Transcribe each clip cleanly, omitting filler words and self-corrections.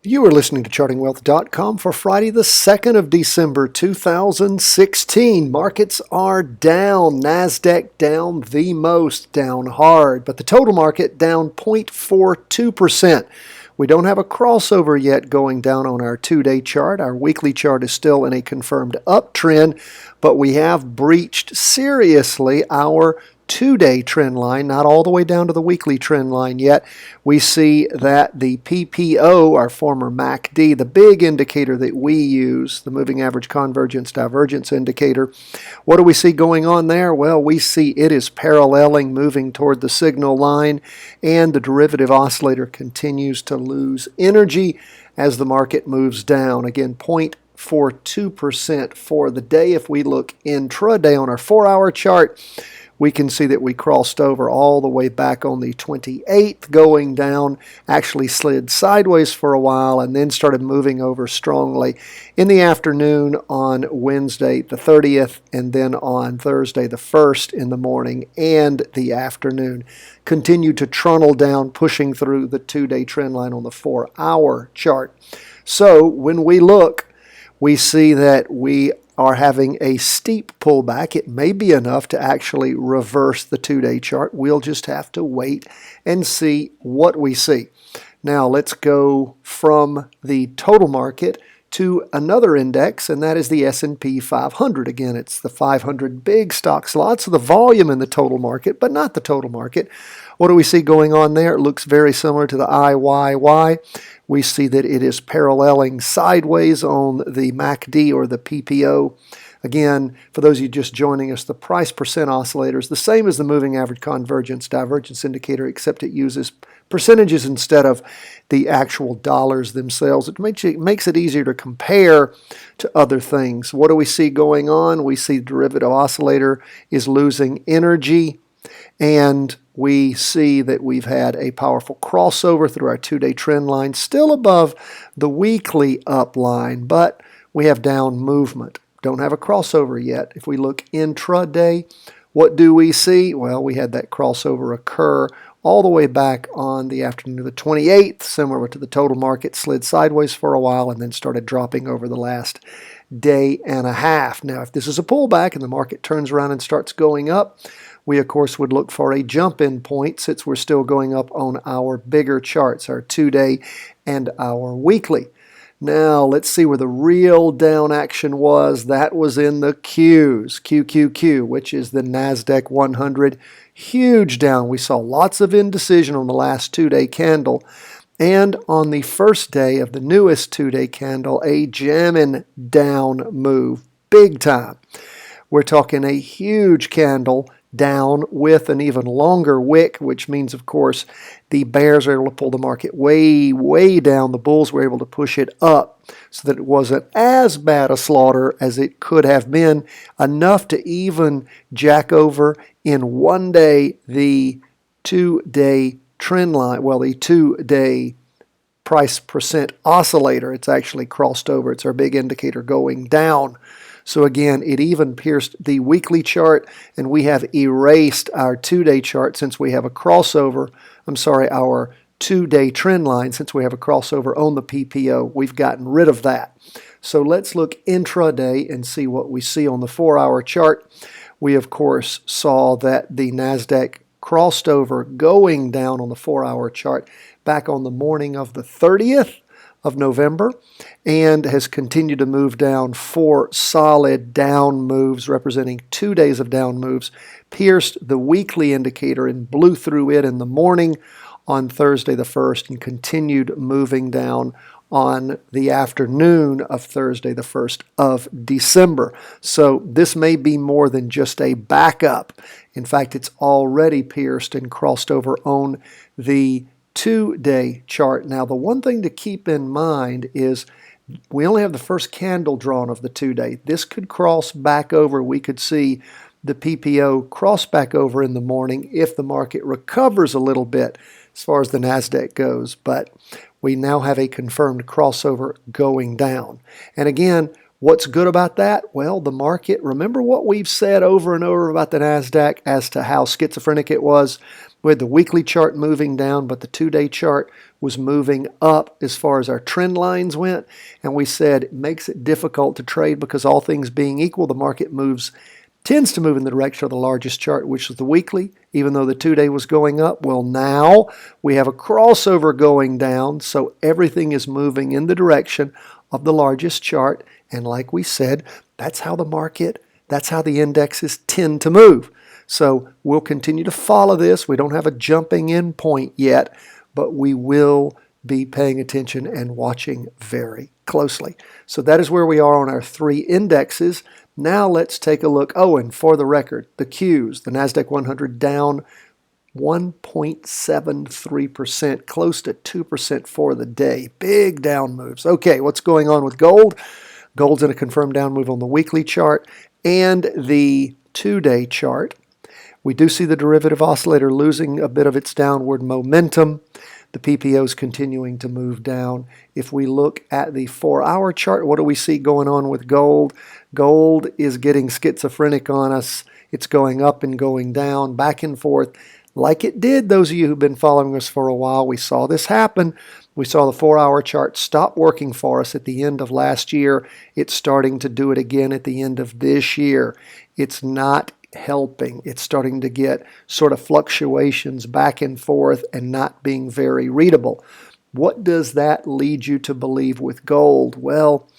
You are listening to ChartingWealth.com for Friday, the 2nd of December, 2016. Markets are down. NASDAQ down the most, down hard, but the total market down 0.42%. We don't have a crossover yet going down on our two-day chart. Our weekly chart is still in a confirmed uptrend, but we have breached seriously our two-day trend line, not all the way down to the weekly trend line yet. We see that the PPO, our former MACD, the big indicator that we use, the moving average convergence divergence indicator, what do we see going on there? Well, we see it is paralleling, moving toward the signal line, and the derivative oscillator continues to lose energy as the market moves down. Again, 0.42% for the day. If we look intraday on our 4-hour chart, we can see that we crossed over all the way back on the 28th, going down, actually slid sideways for a while, and then started moving over strongly in the afternoon on Wednesday the 30th, and then on Thursday the 1st in the morning and the afternoon. Continued to trundle down, pushing through the two-day trend line on the 4-hour chart. So when we look, we see that we are having a steep pullback. It may be enough to actually reverse the two-day chart. We'll just have to wait and see what we see. Now let's go from the total market to another index, and that is the S&P 500. Again, it's the 500 big stocks, lots of the volume in the total market, but not the total market. What do we see going on there? It looks very similar to the IYY. We see that it is paralleling sideways on the MACD or the PPO. Again, for those of you just joining us, the price percent oscillator is the same as the moving average convergence divergence indicator, except it uses percentages instead of the actual dollars themselves. It makes it easier to compare to other things. What do we see going on? We see the derivative oscillator is losing energy, and we see that we've had a powerful crossover through our two-day trend line, still above the weekly up line, but we have down movement. Don't have a crossover yet. If we look intraday, what do we see? Well, we had that crossover occur all the way back on the afternoon of the 28th, similar to the total market, slid sideways for a while and then started dropping over the last day and a half. Now, if this is a pullback and the market turns around and starts going up, we, of course, would look for a jump-in point since we're still going up on our bigger charts, our two-day and our weekly. Now, let's see where the real down action was. That was in the Qs, QQQ, which is the NASDAQ 100. Huge down. We saw lots of indecision on the last two-day candle. And on the first day of the newest two-day candle, a jamming down move, big time. We're talking a huge candle down with an even longer wick, which means, of course, the bears are able to pull the market way, way down. The bulls were able to push it up so that it wasn't as bad a slaughter as it could have been, enough to even jack over in one day the two-day trend line, well, the two-day price percent oscillator. It's actually crossed over. It's our big indicator going down. So again, it even pierced the weekly chart, and we have erased our two-day chart since we have a crossover. Our two-day trend line, since we have a crossover on the PPO. We've gotten rid of that. So let's look intraday and see what we see on the 4-hour chart. We, of course, saw that the NASDAQ crossed over going down on the 4-hour chart back on the morning of the 30th of November, and has continued to move down. 4 solid down moves representing 2 days of down moves, pierced the weekly indicator and blew through it in the morning on Thursday the 1st and continued moving down on the afternoon of Thursday the 1st of December. So this may be more than just a backup. In fact, it's already pierced and crossed over on the two-day chart. Now, the one thing to keep in mind is we only have the first candle drawn of the two-day. This could cross back over. We could see the PPO cross back over in the morning if the market recovers a little bit as far as the NASDAQ goes. But we now have a confirmed crossover going down. And again, What's good about that? Well, the market, remember what we've said over and over about the NASDAQ as to how schizophrenic it was? We had the weekly chart moving down, but the 2-day chart was moving up as far as our trend lines went. And we said it makes it difficult to trade because all things being equal, the market tends to move in the direction of the largest chart, which is the weekly, even though the 2-day was going up. Well, now we have a crossover going down, so everything is moving in the direction of the largest chart. And like we said, that's how the indexes tend to move. So we'll continue to follow this. We don't have a jumping in point yet, but we will be paying attention and watching very closely. So that is where we are on our 3 indexes. Now let's take a look. Oh, and for the record, the Qs, the NASDAQ 100 down 1.73%, close to 2% for the day. Big down moves. Okay, what's going on with gold? Gold's in a confirmed down move on the weekly chart and the 2-day chart. We do see the derivative oscillator losing a bit of its downward momentum. The PPO is continuing to move down. If we look at the 4-hour chart, what do we see going on with gold? Gold is getting schizophrenic on us. It's going up and going down, back and forth, like it did. Those of you who've been following us for a while, we saw this happen. We saw the 4-hour chart stop working for us at the end of last year. It's starting to do it again at the end of this year. It's not helping. It's starting to get sort of fluctuations back and forth and not being very readable. What does that lead you to believe with gold? Well,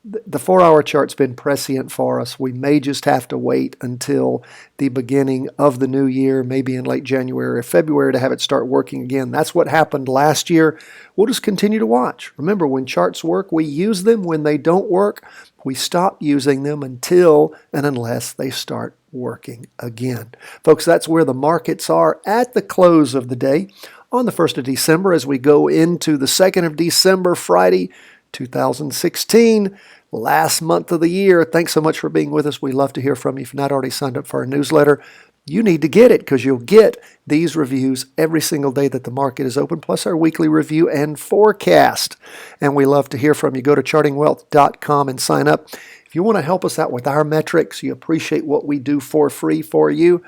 the 4-hour chart's been prescient for us. We may just have to wait until the beginning of the new year, maybe in late January or February, to have it start working again. That's what happened last year. We'll just continue to watch. Remember, when charts work, we use them. When they don't work, we stop using them until and unless they start working again. Folks, that's where the markets are at the close of the day on the 1st of December as we go into the 2nd of December, Friday, 2016, last month of the year. Thanks so much for being with us. We love to hear from you. If you're not already signed up for our newsletter, you need to get it because you'll get these reviews every single day that the market is open, plus our weekly review and forecast. And we love to hear from you. Go to chartingwealth.com and sign up. If you want to help us out with our metrics, you appreciate what we do for free for you,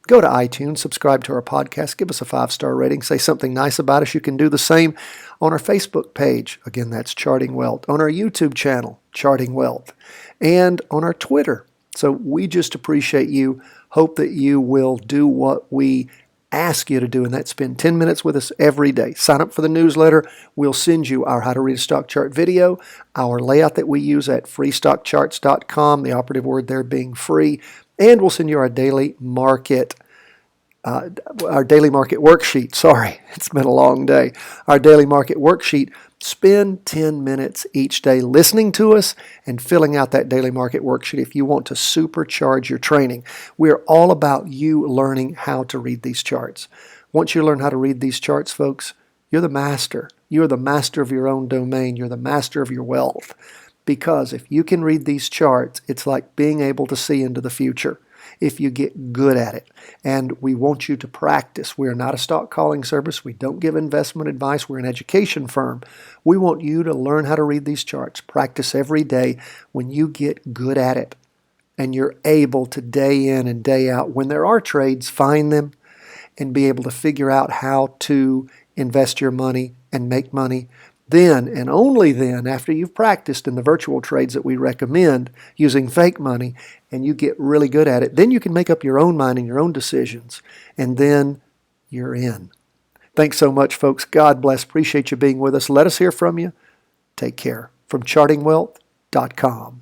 go to iTunes, subscribe to our podcast, give us a 5-star rating, say something nice about us. You can do the same on our Facebook page. Again, that's Charting Wealth. On our YouTube channel, Charting Wealth. And on our Twitter. So we just appreciate you. Hope that you will do what we ask you to do, and that's spend 10 minutes with us every day. Sign up for the newsletter. We'll send you our How to Read a Stock Chart video, our layout that we use at freestockcharts.com, the operative word there being free, and we'll send you our daily market worksheet. Sorry, it's been a long day. Our daily market worksheet. Spend 10 minutes each day listening to us and filling out that daily market worksheet if you want to supercharge your training. We're all about you learning how to read these charts. Once you learn how to read these charts, folks, you're the master. You're the master of your own domain. You're the master of your wealth. Because if you can read these charts, it's like being able to see into the future if you get good at it. And we want you to practice. We are not a stock calling service. We don't give investment advice. We're an education firm. We want you to learn how to read these charts. Practice every day. When you get good at it and you're able to day in and day out, when there are trades, find them and be able to figure out how to invest your money and make money. Then, and only then, after you've practiced in the virtual trades that we recommend using fake money, and you get really good at it, then you can make up your own mind and your own decisions, and then you're in. Thanks so much, folks. God bless. Appreciate you being with us. Let us hear from you. Take care. From chartingwealth.com.